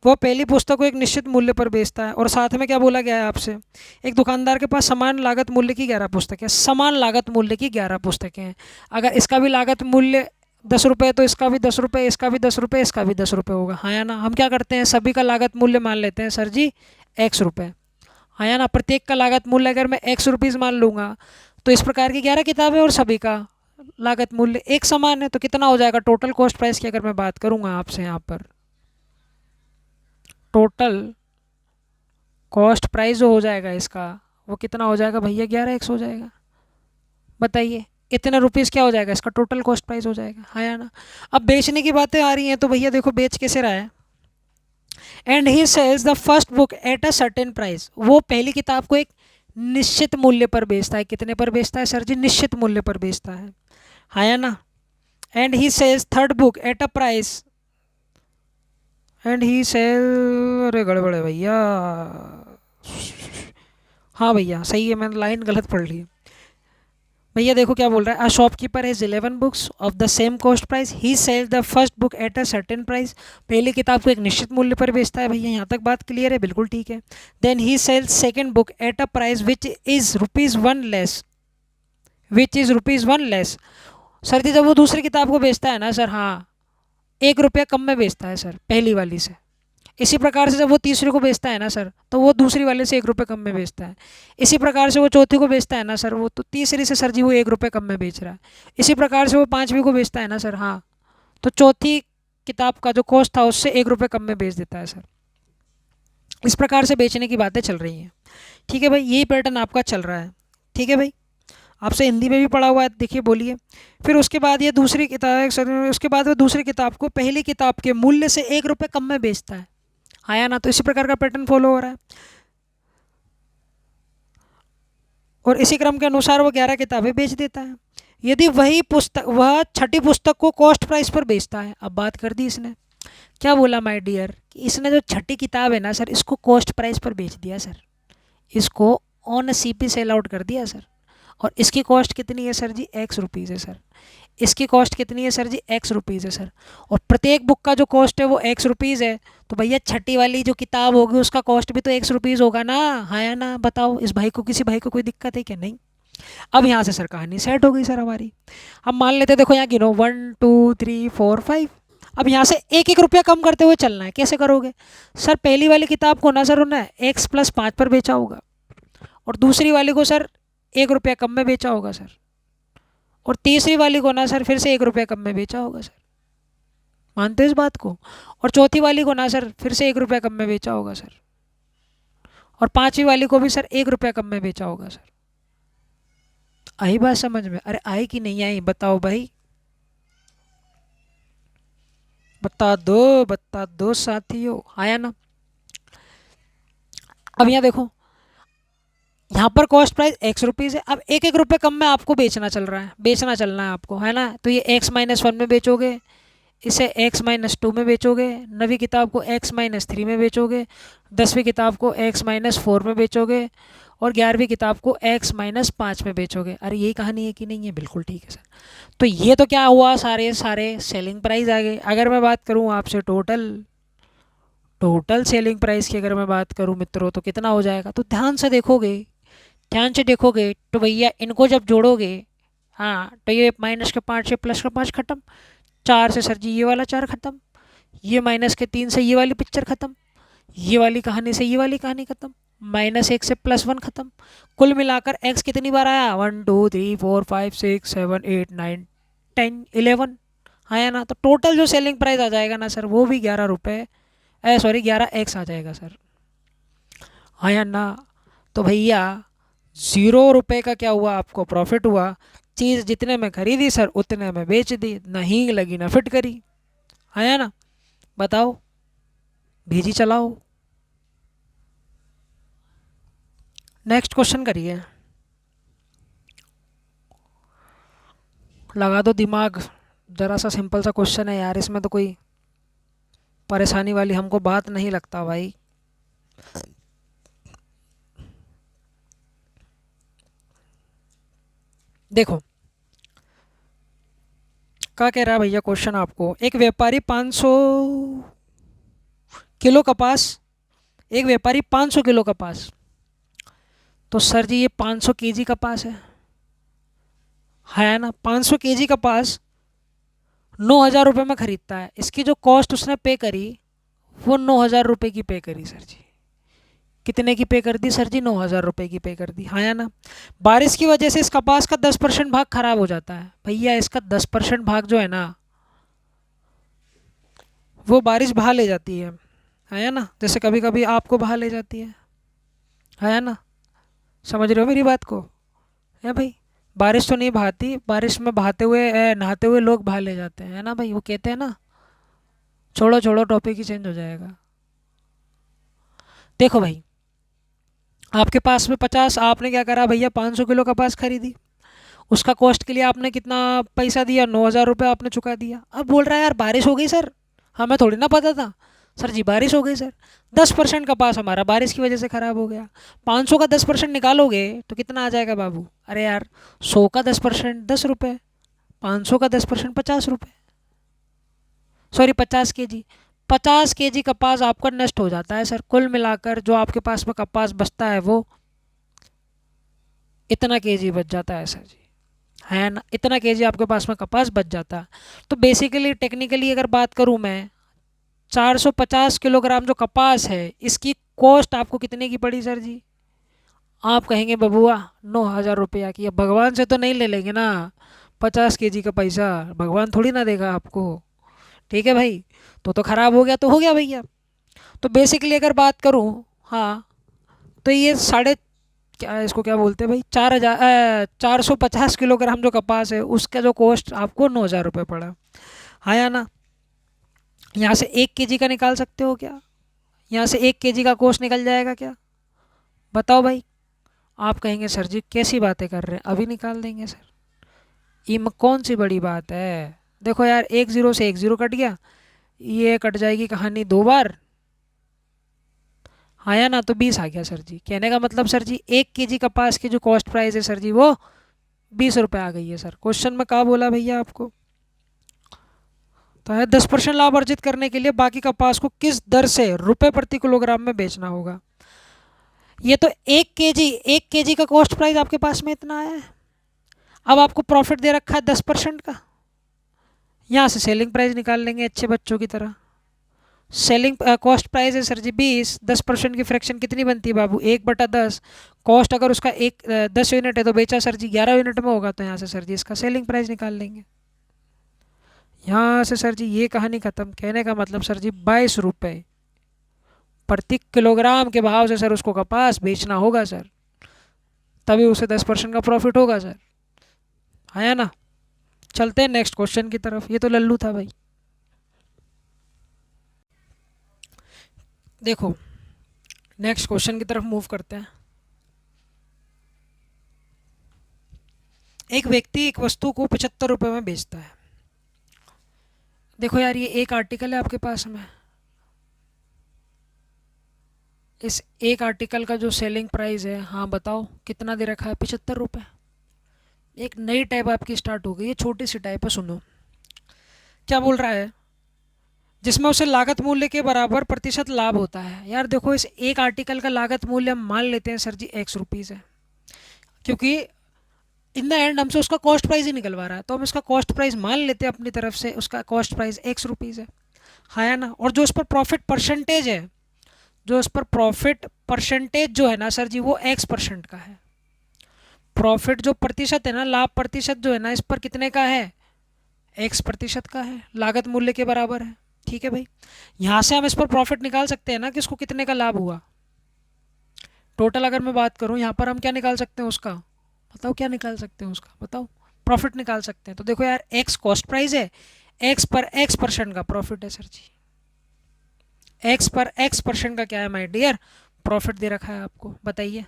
वह पहली पुस्तक को एक निश्चित मूल्य पर बेचता है, और साथ में क्या बोला गया है आपसे, एक दुकानदार के पास समान लागत मूल्य की 11 पुस्तकें, समान लागत मूल्य की 11 पुस्तकें हैं। अगर इसका भी लागत मूल्य 10 रुपये, तो इसका भी 10 रुपये, इसका भी 10 रुपये, इसका भी 10 रुपये होगा, हाँ या ना। हम क्या करते हैं, सभी का लागत मूल्य मान लेते हैं सर जी X रुपये, हाँ या ना। प्रत्येक का लागत मूल्य अगर मैं X रुपीज़ मान लूँगा, तो इस प्रकार की 11 किताबें और सभी का लागत मूल्य एक समान है, तो कितना हो जाएगा टोटल कॉस्ट प्राइस की? अगर मैं बात करूंगा आपसे यहाँ पर, टोटल कॉस्ट प्राइस जो हो जाएगा इसका वो कितना हो जाएगा भैया, 11x हो जाएगा। बताइए इतने रुपीज़ क्या हो जाएगा, इसका टोटल कॉस्ट प्राइस हो जाएगा, हाँ या ना। अब बेचने की बातें आ रही हैं तो भैया देखो बेच कैसे रहा है। And he sells the first book at a certain price, वो पहली किताब को एक निश्चित मूल्य पर बेचता है। कितने पर बेचता है सर जी, निश्चित मूल्य पर बेचता है, हाँ या ना। And he sells third book at a price, and he sell, अरे गड़बड़ है भैया, हाँ भैया सही है, मैंने लाइन गलत पढ़ ली। भैया देखो क्या बोल रहा है, a shopkeeper has 11 books of the same cost price, he sells the first book at a certain price, पहली किताब को एक निश्चित मूल्य पर बेचता है। भैया यहाँ तक बात क्लियर है, बिल्कुल ठीक है। Then he sells second book at a price which is ₹1 less, which is ₹1 less. Sir ji जब वो दूसरी किताब को बेचता है ना सर, हाँ 1 रुपया कम में बेचता है सर पहली वाली से। इसी प्रकार से जब वो तीसरे को बेचता है ना सर, तो वो दूसरी वाले से 1 रुपये कम में बेचता है। इसी प्रकार से वो चौथी को बेचता है ना सर, वो तो तीसरी से सर जी वो 1 रुपये कम में बेच रहा है। इसी प्रकार से वो पाँचवीं को बेचता है ना सर, हाँ तो चौथी किताब का जो कॉस्ट था उससे 1 रुपये कम में बेच देता है सर। इस प्रकार से बेचने की बातें चल रही हैं। ठीक है भाई, यही पैटर्न आपका चल रहा है। ठीक है भाई, आपसे हिंदी में भी पढ़ा हुआ है, देखिए बोलिए। फिर उसके बाद ये दूसरी किताब, उसके बाद वो दूसरी किताब को पहली किताब के मूल्य से 1 रुपये कम में बेचता है, आया ना। तो इसी प्रकार का पैटर्न फॉलो हो रहा है और इसी क्रम के अनुसार वो 11 किताबें बेच देता है। यदि वही पुस्तक, वह छठी पुस्तक को कॉस्ट प्राइस पर बेचता है। अब बात कर दी इसने, क्या बोला माय डियर, कि इसने जो छठी किताब है ना सर, इसको कॉस्ट प्राइस पर बेच दिया सर, इसको ऑन सीपी सेल आउट कर दिया सर। और इसकी कॉस्ट कितनी है सर जी, ₹X है सर। इसकी कॉस्ट कितनी है सर जी, ₹X है सर। और प्रत्येक बुक का जो कॉस्ट है वो ₹X है। तो भैया छठी वाली जो किताब होगी उसका कॉस्ट भी तो ₹X होगा ना, हाँ या ना। बताओ इस भाई को, किसी भाई को कोई दिक्कत है क्या, नहीं। अब यहाँ से सर कहानी सेट हो गई सर हमारी। हम मान लेते देखो यहाँ गिनो 1 2 3 4 5। अब यहाँ से एक एक रुपया कम करते हुए चलना है। कैसे करोगे सर, पहली वाली किताब को ना सर उन्हें X+5 पर बेचा होगा और दूसरी वाली को सर 1 रुपया कम में बेचा होगा सर, और तीसरी वाली को ना सर फिर से 1 रुपया कम में बेचा होगा सर। मानते हो इस बात को। और चौथी वाली को ना सर फिर से 1 रुपया कम में बेचा होगा सर, और पांचवी वाली को भी सर 1 रुपया कम में बेचा होगा सर। आई बात समझ में, अरे आई कि नहीं आई बताओ भाई, बता दो साथियों, आया ना। अब यहाँ देखो, यहाँ पर कॉस्ट प्राइस ₹X है। अब 1 1 रुपये कम में आपको बेचना चल रहा है, बेचना चलना है आपको, है ना। तो ये X-1 में बेचोगे, इसे X-2 में बेचोगे, 9वीं किताब को X-3 में बेचोगे, 10वीं किताब को X-4 में बेचोगे, और 11वीं किताब को X-5 में बेचोगे। अरे यही कहानी है कि नहीं है, बिल्कुल ठीक है सर। तो ये तो क्या हुआ, सारे सारे सेलिंग प्राइस आ गए। अगर मैं बात करूँ आपसे टोटल टोटल सेलिंग प्राइस की, अगर मैं बात करूँ मित्रों, तो कितना हो जाएगा, तो ध्यान से देखोगे, ध्यान से देखोगे तो भैया इनको जब जोड़ोगे, हाँ तो ये -5 से +5 खत्म, 4 से सर जी ये वाला 4 खत्म, ये -3 से ये वाली पिक्चर खत्म, ये वाली कहानी से ये वाली कहानी खत्म, -1 से +1 खत्म। कुल मिलाकर x कितनी बार आया, 1 2 3 4 5 6 7 8 9 10 11 आया ना। तो टोटल जो सेलिंग प्राइस आ जाएगा ना सर, वो भी 11 रुपये, सॉरी 11x आ जाएगा सर, आया ना। तो भैया 0 रुपये का क्या हुआ, आपको प्रॉफिट हुआ। चीज़ जितने में खरीदी सर उतने में बेच दी, ना हींग लगी ना फिटकरी, आया ना। बताओ, भेजी चलाओ। नेक्स्ट क्वेश्चन करिए, लगा दो दिमाग। ज़रा सा सिंपल सा क्वेश्चन है यार, इसमें तो कोई परेशानी वाली हमको बात नहीं लगता भाई। देखो क्या कह रहा है भैया क्वेश्चन आपको, एक व्यापारी 500 किलो कपास, एक व्यापारी 500 किलो कपास, तो सर जी ये 500 केजी कपास है ना। 500 केजी कपास 9,000 रुपये में ख़रीदता है। इसकी जो कॉस्ट उसने पे करी वो 9,000 रुपये की पे करी सर जी। कितने की पे कर दी सर जी, 9,000 रुपये की पे कर दी, हाँ या ना। बारिश की वजह से इस कपास का 10% भाग खराब हो जाता है। भैया इसका 10% भाग जो है ना, वो बारिश बहा ले जाती है या ना। जैसे कभी कभी आपको बहा ले जाती है, है ना? समझ रहे हो मेरी बात को? है भाई? बारिश तो नहीं बहाती, बारिश में बहाते हुए नहाते हुए लोग बहा ले जाते हैं, है ना भाई? वो कहते हैं ना, छोड़ो छोड़ो टॉपिक ही चेंज हो जाएगा। देखो भाई, आपके पास में 50, आपने क्या करा भैया, 500 किलो कपास खरीदी। उसका कॉस्ट के लिए आपने कितना पैसा दिया, 9,000 रुपये आपने चुका दिया। अब बोल रहा है यार बारिश हो गई सर, हमें थोड़ी ना पता था। सर जी बारिश हो गई सर, 10% कपास हमारा बारिश की वजह से ख़राब हो गया। 500 का 10% निकालोगे तो कितना आ जाएगा बाबू? अरे यार, 100 का 10% 10 रुपये, 500 का 10% 50 रुपये, सॉरी 50 kg। 50 kg कपास आपका नष्ट हो जाता है सर। कुल मिलाकर जो आपके पास में कपास बचता है वो इतना केजी बच जाता है सर जी, है ना? इतना केजी आपके पास में कपास बच जाता है। तो बेसिकली टेक्निकली अगर बात करूँ मैं, 450 किलोग्राम जो कपास है इसकी कॉस्ट आपको कितने की पड़ी सर जी? आप कहेंगे बबुआ 9,000 रुपया की। अब भगवान से तो नहीं ले लेंगे ना 50 kg का पैसा, भगवान थोड़ी ना देगा आपको। ठीक है भाई? तो ख़राब हो गया तो हो गया भैया। तो बेसिकली अगर बात करूँ, हाँ, तो ये साढ़े, क्या इसको क्या बोलते हैं भाई, 450 किलोग्राम जो कपास है उसका जो कॉस्ट आपको 9,000 रुपये पड़ा। हाँ या ना? यहाँ से 1 kg का निकाल सकते हो क्या? यहाँ से 1 kg का कॉस्ट निकल जाएगा क्या? बताओ भाई। आप कहेंगे सर जी कैसी बातें कर रहे हैं, अभी निकाल देंगे सर, ये में कौन सी बड़ी बात है? देखो यार, 1 0 से 1 0 कट गया, ये कट जाएगी कहानी 2 बार। हाँ या ना? तो 20 आ गया सर जी। कहने का मतलब सर जी 1 kg कपास की जो कॉस्ट प्राइस है सर जी वो 20 रुपये आ गई है सर। क्वेश्चन में कहा बोला भैया आपको? तो है 10% लाभ अर्जित करने के लिए बाकी कपास को किस दर से रुपए प्रति किलोग्राम में बेचना होगा। ये तो 1 kg का कॉस्ट प्राइस आपके पास में इतना है। अब आपको प्रॉफिट दे रखा है 10% का, यहाँ से सेलिंग प्राइस निकाल लेंगे अच्छे बच्चों की तरह। सेलिंग कॉस्ट प्राइस है सर जी 20, 10% की फ्रैक्शन कितनी बनती है बाबू? 1/10। कॉस्ट अगर उसका 10 यूनिट है तो बेचा सर जी 11 यूनिट में होगा, तो यहाँ से सर जी इसका सेलिंग प्राइस निकाल लेंगे। यहाँ से सर जी ये कहानी ख़त्म। कहने का मतलब सर जी 22 रुपये प्रति किलोग्राम के भाव से सर उसको कपास बेचना होगा सर, तभी उसे 10% का प्रॉफिट होगा सर। है ना? चलते हैं नेक्स्ट क्वेश्चन की तरफ। ये तो लल्लू था भाई। देखो, नेक्स्ट क्वेश्चन की तरफ मूव करते हैं। एक व्यक्ति एक वस्तु को 75 रुपये में बेचता है। देखो यार, ये एक आर्टिकल है आपके पास में, इस एक आर्टिकल का जो सेलिंग प्राइस है, हाँ बताओ कितना दे रखा है? 75 रुपये। एक नई टाइप आपकी स्टार्ट हो गई है, छोटी सी टाइप है, सुनो क्या बोल रहा है। जिसमें उसे लागत मूल्य के बराबर प्रतिशत लाभ होता है। यार देखो, इस एक आर्टिकल का लागत मूल्य हम मान लेते हैं सर जी X रुपीज़ है, क्योंकि इन द एंड हमसे उसका कॉस्ट प्राइस ही निकलवा रहा है, तो हम इसका कॉस्ट प्राइस मान लेते हैं अपनी तरफ से, उसका कॉस्ट प्राइस X रुपीज़ है। हाँ या ना? और जो उस पर प्रॉफिट परसेंटेज है, जो उस पर प्रॉफिट परसेंटेज जो है ना सर जी वो X% का है। प्रॉफिट जो प्रतिशत है ना, लाभ प्रतिशत जो है ना, इस पर कितने का है? X% का है, लागत मूल्य के बराबर है। ठीक है भाई? यहाँ से हम इस पर प्रॉफिट निकाल सकते हैं ना कि इसको कितने का लाभ हुआ। टोटल अगर मैं बात करूँ यहाँ पर, हम क्या निकाल सकते हैं उसका? बताओ क्या निकाल सकते हैं उसका? बताओ। प्रॉफिट निकाल सकते हैं। तो देखो यार, X कॉस्ट प्राइस है, X पर X% का प्रॉफिट है सर जी। X पर X% का क्या है माय डियर? प्रॉफिट दे रखा है आपको। बताइए,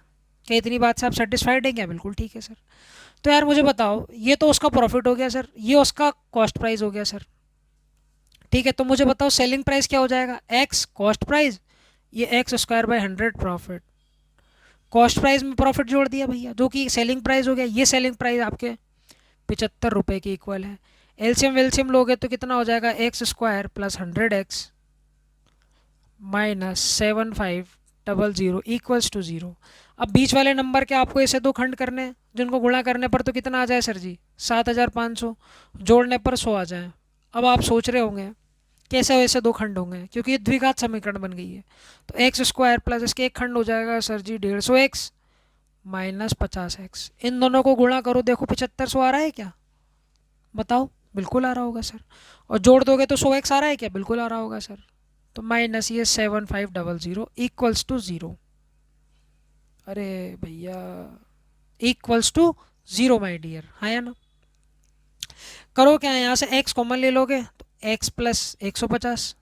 क्या इतनी बात से आप सेटिस्फाइड हैं क्या? बिल्कुल ठीक है सर। तो यार मुझे बताओ, ये तो उसका प्रॉफिट हो गया सर, ये उसका कॉस्ट प्राइस हो गया सर। ठीक है, तो मुझे बताओ सेलिंग प्राइस क्या हो जाएगा? X कॉस्ट प्राइस, ये X²/100 प्रॉफिट। कॉस्ट प्राइस में प्रॉफिट जोड़ दिया भैया, जो कि सेलिंग प्राइस हो गया। ये सेलिंग प्राइस आपके 75 रुपये के इक्वल है। एलसीएम वेलसीएम लोगे तो कितना हो जाएगा? X² + 100X - 7500 equals to 0। अब बीच वाले नंबर के आपको ऐसे दो खंड करने हैं, जिनको गुणा करने पर तो कितना आ जाए सर जी? 7,500। जोड़ने पर 100 आ जाए। अब आप सोच रहे होंगे कैसे ऐसे दो खंड होंगे, क्योंकि ये द्विघात समीकरण बन गई है। तो X² प्लस इसके एक खंड हो जाएगा सर जी 150X - 50X। इन दोनों को गुणा करो, देखो 7500 आ रहा है क्या? बताओ। बिल्कुल आ रहा होगा सर। और जोड़ दोगे तो 100X आ रहा है क्या? बिल्कुल आ रहा होगा सर। तो माइनस ये 7500 इक्वल्स टू 0। अरे भैया, equals to zero my dear, हाँ या ना। करो क्या, यहाँ से x कॉमन ले लोगे तो x प्लस 150,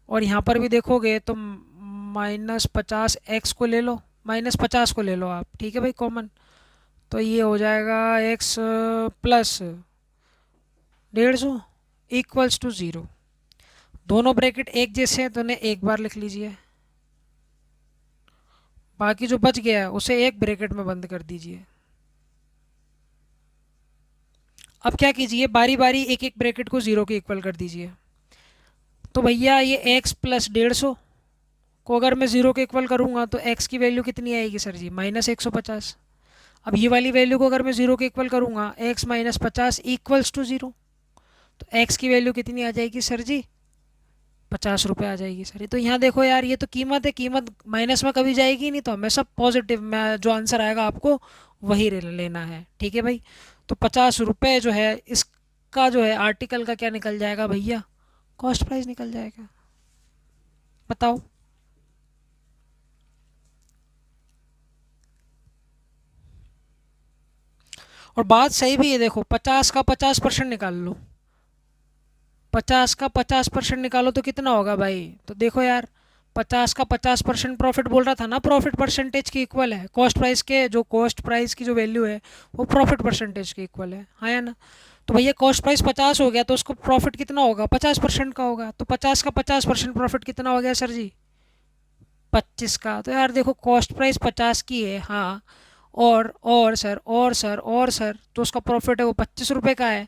और यहाँ पर भी देखोगे तो -50 x को ले लो, -50 को ले लो आप, ठीक है भाई कॉमन। तो ये हो जाएगा x plus 150 equals to zero. दोनों ब्रैकेट एक जैसे हैं तो उन्हें एक बार लिख लीजिए, बाकी जो बच गया है उसे एक ब्रैकेट में बंद कर दीजिए। अब क्या कीजिए, बारी बारी एक एक ब्रैकेट को ज़ीरो के इक्वल कर दीजिए। तो भैया ये x प्लस 150 को अगर मैं ज़ीरो के इक्वल करूँगा तो x की वैल्यू कितनी आएगी सर जी, -150। अब ये वाली वैल्यू को अगर मैं ज़ीरो के इक्वल करूँगा, x minus 50 equals to zero, तो x की वैल्यू कितनी आ जाएगी सर जी, 50 रुपये आ जाएगी सर। तो यहाँ देखो यार, ये तो कीमत है, कीमत माइनस में कभी जाएगी नहीं, तो हमेशा पॉजिटिव में जो आंसर आएगा आपको वही लेना है, ठीक है भाई। तो 50 रुपये जो है इसका जो है आर्टिकल का क्या निकल जाएगा भैया, कॉस्ट प्राइस निकल जाएगा। बताओ। और बात सही भी है, देखो 50 का 50% निकाल लो, 50 का 50% निकालो तो कितना होगा भाई। तो देखो यार, 50 का 50% प्रॉफिट बोल रहा था ना, प्रॉफिट परसेंटेज की इक्वल है कॉस्ट प्राइस के, जो कॉस्ट प्राइस की जो वैल्यू है वो प्रॉफिट परसेंटेज के इक्वल है, हाँ या ना। तो भैया कॉस्ट प्राइस 50 हो गया तो उसको प्रॉफिट कितना होगा, 50% का होगा। तो 50 का 50% प्रॉफिट कितना हो गया सर जी, 25 का। तो यार देखो, कॉस्ट प्राइस 50 की है, हाँ, और सर तो उसका प्रॉफिट है वो 25 रुपये का है,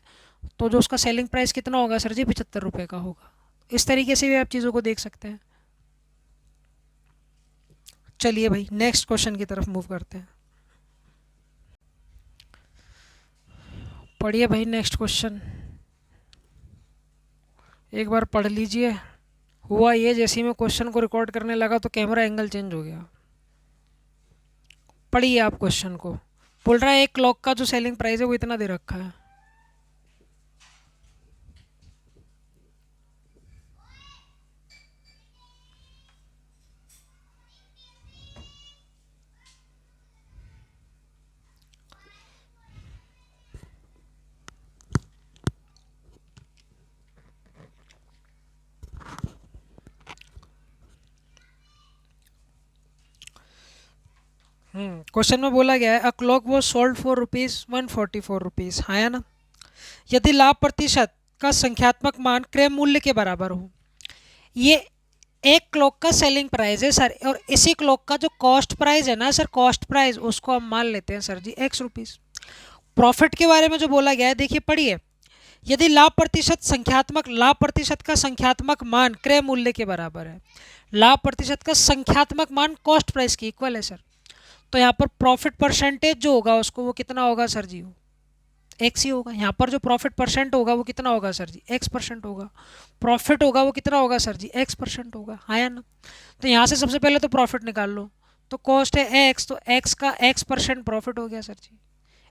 तो जो उसका सेलिंग प्राइस कितना होगा सर जी, 75 रुपये का होगा। इस तरीके से भी आप चीज़ों को देख सकते हैं। चलिए भाई नेक्स्ट क्वेश्चन की तरफ मूव करते हैं। पढ़िए भाई नेक्स्ट क्वेश्चन, एक बार पढ़ लीजिए। हुआ ये, जैसे ही मैं क्वेश्चन को रिकॉर्ड करने लगा तो कैमरा एंगल चेंज हो गया। पढ़िए आप क्वेश्चन को। बोल रहा है एक क्लॉक का जो सेलिंग प्राइस है वो इतना दे रखा है। क्वेश्चन में बोला गया है a clock was sold for ₹144, हाँ या ना। यदि लाभ प्रतिशत का संख्यात्मक मान क्रय मूल्य के बराबर हो। ये एक क्लॉक का सेलिंग प्राइस है सर, और इसी क्लॉक का जो कॉस्ट प्राइस है ना सर, कॉस्ट प्राइस उसको हम मान लेते हैं सर जी ₹X। प्रॉफिट के बारे में जो बोला गया है, देखिए पढ़िए। यदि लाभ प्रतिशत का संख्यात्मक मान क्रय मूल्य के बराबर है, लाभ प्रतिशत का संख्यात्मक मान कॉस्ट प्राइस की इक्वल है सर। तो यहाँ पर प्रॉफिट परसेंटेज जो होगा उसको वो कितना होगा सर जी, एक्स ही होगा। यहाँ पर जो प्रॉफिट परसेंट होगा वो कितना होगा सर जी, X% होगा। प्रॉफिट होगा वो कितना होगा सर जी, X% होगा, हाँ या ना। तो यहाँ से सबसे पहले तो प्रॉफिट निकाल लो, तो कॉस्ट है X, तो X का X% प्रॉफिट हो गया सर जी,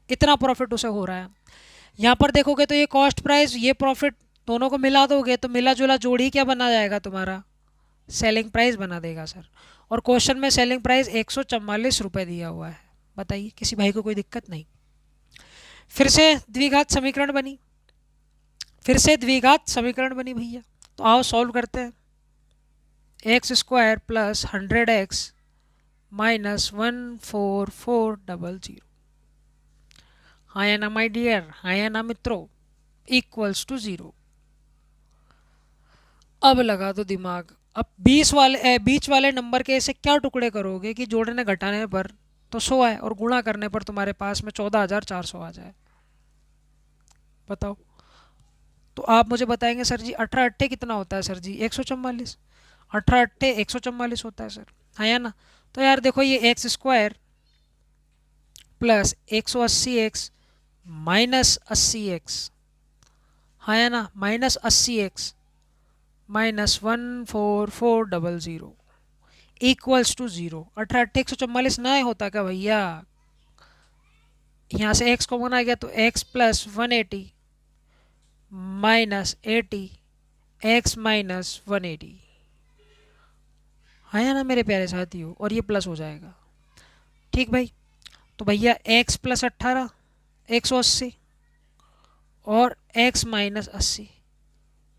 इतना प्रॉफिट उसे हो रहा है। यहाँ पर देखोगे तो ये कॉस्ट प्राइस, ये प्रॉफिट, दोनों को मिला दोगे तो मिला जुला जोड़ ही क्या बना जाएगा तुम्हारा, सेलिंग प्राइस बना देगा सर। और क्वेश्चन में सेलिंग प्राइस ₹144 दिया हुआ है। बताइए किसी भाई को कोई दिक्कत नहीं। फिर से द्विघात समीकरण बनी, फिर से द्विघात समीकरण बनी भैया। तो आओ सॉल्व करते हैं। x² प्लस 100x माइनस 14400, हाँ या ना माई डियर, हाँ या ना मित्रों, इक्वल्स टू ज़ीरो। अब लगा दो दिमाग। अब बीच वाले नंबर के ऐसे क्या टुकड़े करोगे कि जोड़ने घटाने पर तो 100 आए और गुणा करने पर तुम्हारे पास में 14,400 आ जाए। बताओ। तो आप मुझे बताएंगे सर जी 18 अट्ठे कितना होता है सर जी, 144। 18 अट्ठे 144 होता है सर, हाँ या ना। तो यार देखो, ये x² plus 180x minus 80x, हाँ या ना, -80x minus 14400 equals to zero. 18 अट्ठे 144 ना होता क्या भैया, यहाँ से x कॉमन आ गया तो x plus 180 minus 80 x minus 180, हाँ या ना मेरे प्यारे साथियों, और ये प्लस हो जाएगा। ठीक भाई। तो भैया x प्लस 18 180 और x minus 80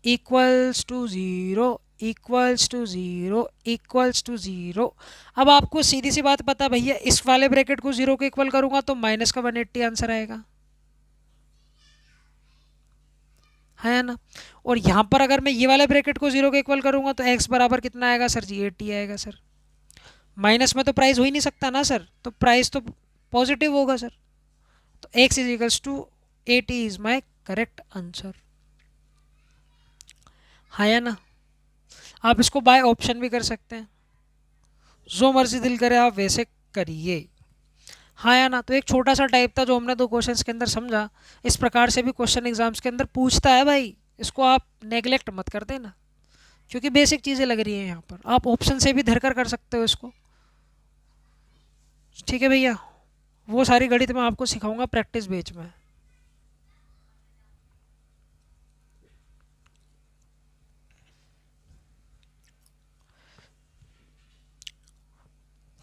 equals to zero, equals to zero, equals to zero. अब आपको सीधी सी बात पता भैया, इस वाले ब्रैकेट को ज़ीरो के इक्वल करूँगा तो माइनस का 180 आंसर आएगा, है ना। और यहाँ पर अगर मैं ये वाले ब्रैकेट को ज़ीरो के इक्वल करूँगा तो x बराबर कितना आएगा सर जी, 80 आएगा सर। माइनस में तो प्राइस हो ही नहीं सकता ना सर, तो प्राइस तो पॉजिटिव होगा सर। तो x is equals to 80 is my correct answer, है या ना। आप इसको बाय ऑप्शन भी कर सकते हैं, जो मर्जी दिल करे आप वैसे करिए, हाँ या ना। तो एक छोटा सा टाइप था जो हमने दो क्वेश्चंस के अंदर समझा। इस प्रकार से भी क्वेश्चन एग्जाम्स के अंदर पूछता है भाई, इसको आप नेग्लेक्ट मत कर देना, क्योंकि बेसिक चीज़ें लग रही हैं यहाँ पर। आप ऑप्शन से भी धरकर कर सकते हो इसको, ठीक है भैया। वो सारी गणित मैं आपको सिखाऊंगा प्रैक्टिस बेच में।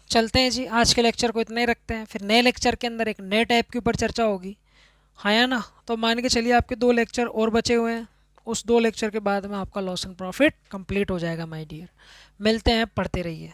चलते हैं जी, आज के लेक्चर को इतना ही रखते हैं, फिर नए लेक्चर के अंदर एक नए टाइप के ऊपर चर्चा होगी, हाँ या ना। तो मान के चलिए आपके 2 लेक्चर और बचे हुए हैं, उस 2 लेक्चर के बाद में आपका लॉस एंड प्रॉफिट कंप्लीट हो जाएगा माय डियर। मिलते हैं, पढ़ते रहिए।